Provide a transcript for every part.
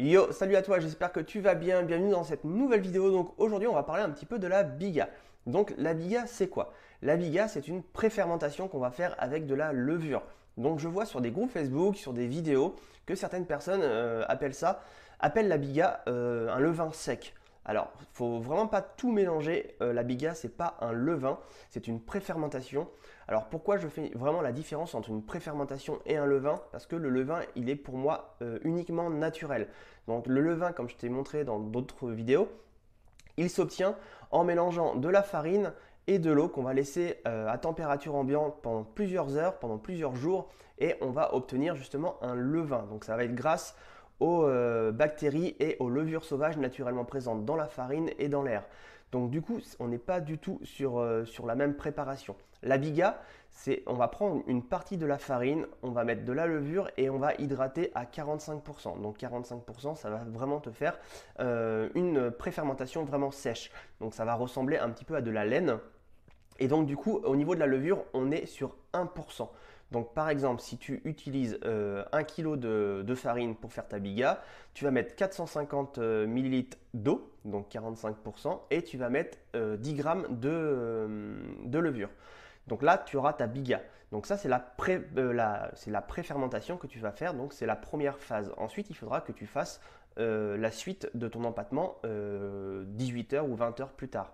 Yo, salut à toi, j'espère que tu vas bien. Bienvenue dans cette nouvelle vidéo. Donc aujourd'hui, on va parler un petit peu de la biga. Donc la biga, c'est quoi? La biga, c'est une préfermentation qu'on va faire avec de la levure. Donc je vois sur des groupes Facebook, sur des vidéos, que certaines personnes appellent la biga un levain sec. Alors, faut vraiment pas tout mélanger. La biga, c'est pas un levain, c'est une préfermentation. Alors pourquoi je fais vraiment la différence entre une préfermentation et un levain? Parce que le levain, il est pour moi uniquement naturel. Donc le levain, comme je t'ai montré dans d'autres vidéos, il s'obtient en mélangeant de la farine et de l'eau qu'on va laisser à température ambiante pendant plusieurs heures, pendant plusieurs jours, et on va obtenir justement un levain. Donc ça va être grâce aux bactéries et aux levures sauvages naturellement présentes dans la farine et dans l'air. Donc du coup, on n'est pas du tout sur la même préparation. La biga, c'est on va prendre une partie de la farine, on va mettre de la levure et on va hydrater à 45%. Donc 45%, ça va vraiment te faire une préfermentation vraiment sèche. Donc ça va ressembler un petit peu à de la laine. Et donc du coup, au niveau de la levure, on est sur 1%. Donc par exemple, si tu utilises 1 kg de farine pour faire ta biga, tu vas mettre 450 ml d'eau, donc 45%, et tu vas mettre 10 grammes de levure. Donc là, tu auras ta biga. Donc ça, c'est la préfermentation que tu vas faire. Donc c'est la première phase. Ensuite, il faudra que tu fasses la suite de ton empattement 18 heures ou 20 heures plus tard.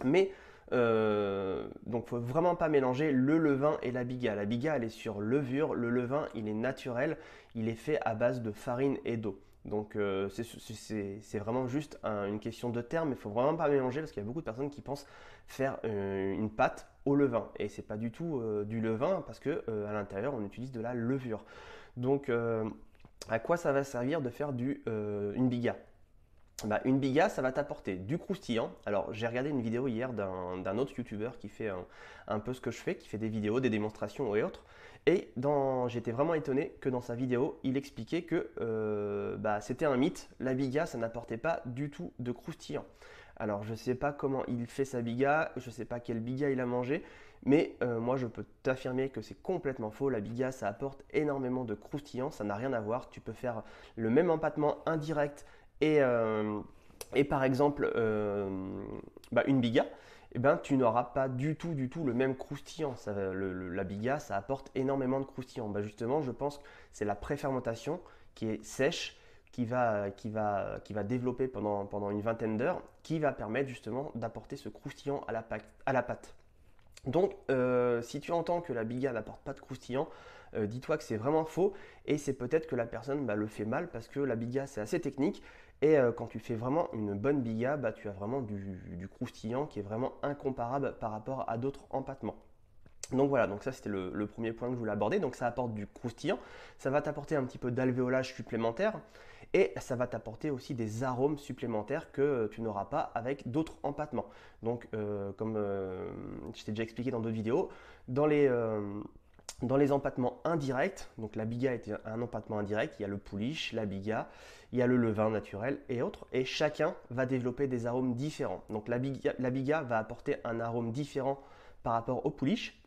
Mais donc faut vraiment pas mélanger le levain et la biga. La biga elle est sur levure, le levain il est naturel, il est fait à base de farine et d'eau. Donc c'est vraiment juste une question de terme, il faut vraiment pas mélanger parce qu'il y a beaucoup de personnes qui pensent faire une pâte au levain et c'est pas du tout du levain parce que à l'intérieur on utilise de la levure. Donc à quoi ça va servir de faire une biga? Bah, une biga, ça va t'apporter du croustillant. Alors, j'ai regardé une vidéo hier d'un autre youtubeur qui fait un peu ce que je fais, qui fait des vidéos, des démonstrations et autres. Et j'étais vraiment étonné que dans sa vidéo, il expliquait que bah, c'était un mythe. La biga, ça n'apportait pas du tout de croustillant. Alors, je ne sais pas comment il fait sa biga, je ne sais pas quelle biga il a mangé, mais moi, je peux t'affirmer que c'est complètement faux. La biga, ça apporte énormément de croustillant, ça n'a rien à voir. Tu peux faire le même empattement indirect et, euh, et par exemple bah, une biga, eh ben, tu n'auras pas du tout le même croustillant. La biga, ça apporte énormément de croustillant. Bah, justement, je pense que c'est la préfermentation qui est sèche, qui va développer pendant une vingtaine d'heures, qui va permettre justement d'apporter ce croustillant à la pâte. Donc, si tu entends que la biga n'apporte pas de croustillant, dis-toi que c'est vraiment faux et c'est peut-être que la personne bah, le fait mal parce que la biga c'est assez technique et quand tu fais vraiment une bonne biga, bah, tu as vraiment du croustillant qui est vraiment incomparable par rapport à d'autres empattements. Donc voilà, donc ça c'était le premier point que je voulais aborder. Donc ça apporte du croustillant, ça va t'apporter un petit peu d'alvéolage supplémentaire et ça va t'apporter aussi des arômes supplémentaires que tu n'auras pas avec d'autres empattements. Donc comme je t'ai déjà expliqué dans d'autres vidéos, dans les, euh, dans les empattements indirects, donc la biga est un empattement indirect, il y a le pouliche, la biga, il y a le levain naturel et autres, et chacun va développer des arômes différents. Donc la biga va apporter un arôme différent par rapport au pouliche,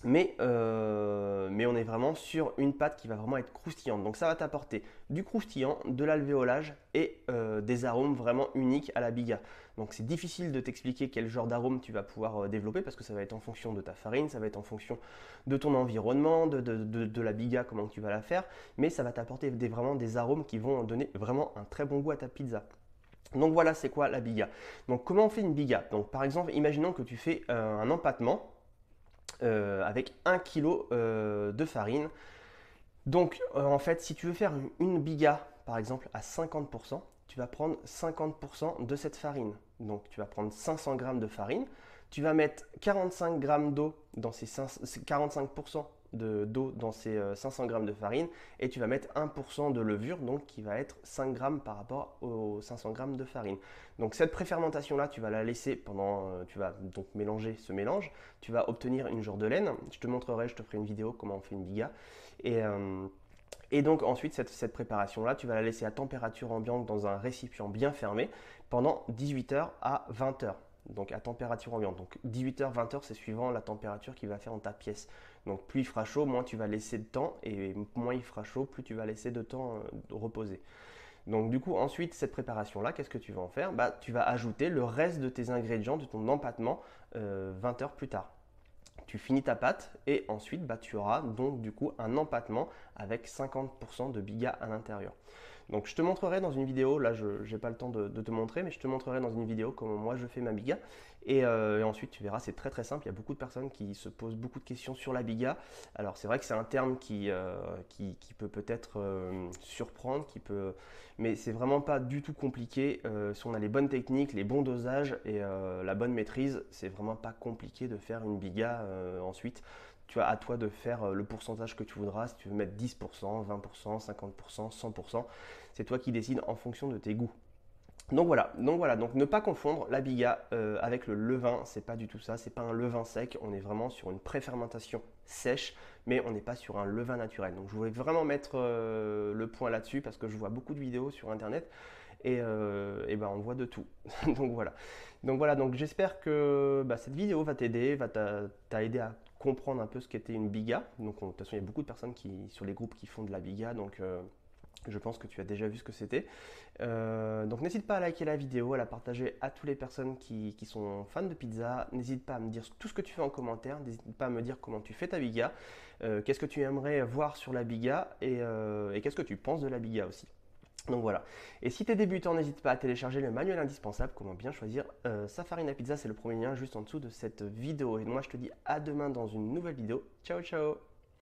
mais on est vraiment sur une pâte qui va vraiment être croustillante. Donc ça va t'apporter du croustillant, de l'alvéolage et des arômes vraiment uniques à la biga. Donc c'est difficile de t'expliquer quel genre d'arôme tu vas pouvoir développer parce que ça va être en fonction de ta farine, ça va être en fonction de ton environnement, de la biga, comment tu vas la faire, mais ça va t'apporter vraiment des arômes qui vont donner vraiment un très bon goût à ta pizza. Donc voilà, c'est quoi la biga? Donc comment on fait une biga? Donc par exemple, imaginons que tu fais un empattement avec 1 kg de farine. Donc en fait, si tu veux faire une biga, par exemple, à 50%, tu vas prendre 50% de cette farine. Donc tu vas prendre 500 g de farine, tu vas mettre 45 g d'eau dans ces 45% d'eau dans ces 500 g de farine et tu vas mettre 1% de levure, donc qui va être 5 g par rapport aux 500 g de farine. Donc cette préfermentation là, tu vas la laisser tu vas donc mélanger ce mélange, tu vas obtenir une genre de laine. Je te montrerai, je te ferai une vidéo comment on fait une biga. Et, euh, et donc ensuite, cette préparation-là, tu vas la laisser à température ambiante dans un récipient bien fermé pendant 18 heures à 20 heures. Donc à température ambiante. Donc 18 heures, 20 heures, c'est suivant la température qu'il va faire dans ta pièce. Donc plus il fera chaud, moins tu vas laisser de temps. Et moins il fera chaud, plus tu vas laisser de temps reposer. Donc du coup, ensuite, cette préparation-là, qu'est-ce que tu vas en faire? Bah, tu vas ajouter le reste de tes ingrédients, de ton empattement 20 heures plus tard. Tu finis ta pâte et ensuite bah, tu auras donc du coup un empattement avec 50% de biga à l'intérieur. Donc je te montrerai dans une vidéo, là je n'ai pas le temps de te montrer, mais je te montrerai dans une vidéo comment moi je fais ma biga. Et ensuite tu verras, c'est très très simple, il y a beaucoup de personnes qui se posent beaucoup de questions sur la biga. Alors c'est vrai que c'est un terme qui peut peut-être surprendre, mais c'est vraiment pas du tout compliqué. Si on a les bonnes techniques, les bons dosages et la bonne maîtrise, c'est vraiment pas compliqué de faire une biga ensuite. Tu as à toi de faire le pourcentage que tu voudras, si tu veux mettre 10%, 20%, 50%, 100%, c'est toi qui décides en fonction de tes goûts. Donc ne pas confondre la biga avec le levain, c'est pas du tout ça, c'est pas un levain sec, on est vraiment sur une préfermentation sèche, mais on n'est pas sur un levain naturel. Donc je voulais vraiment mettre le point là-dessus parce que je vois beaucoup de vidéos sur internet et ben on voit de tout. Donc j'espère que bah, cette vidéo va t'aider, va t'aider à comprendre un peu ce qu'était une biga. Donc de toute façon, il y a beaucoup de personnes sur les groupes qui font de la biga, donc je pense que tu as déjà vu ce que c'était. Donc n'hésite pas à liker la vidéo, à la partager à toutes les personnes qui sont fans de pizza. N'hésite pas à me dire tout ce que tu fais en commentaire. N'hésite pas à me dire comment tu fais ta biga. Qu'est-ce que tu aimerais voir sur la biga et qu'est-ce que tu penses de la biga aussi. Donc voilà. Et si tu es débutant, n'hésite pas à télécharger le manuel indispensable, comment bien choisir sa farine à pizza. C'est le premier lien juste en dessous de cette vidéo. Et moi je te dis à demain dans une nouvelle vidéo. Ciao ciao.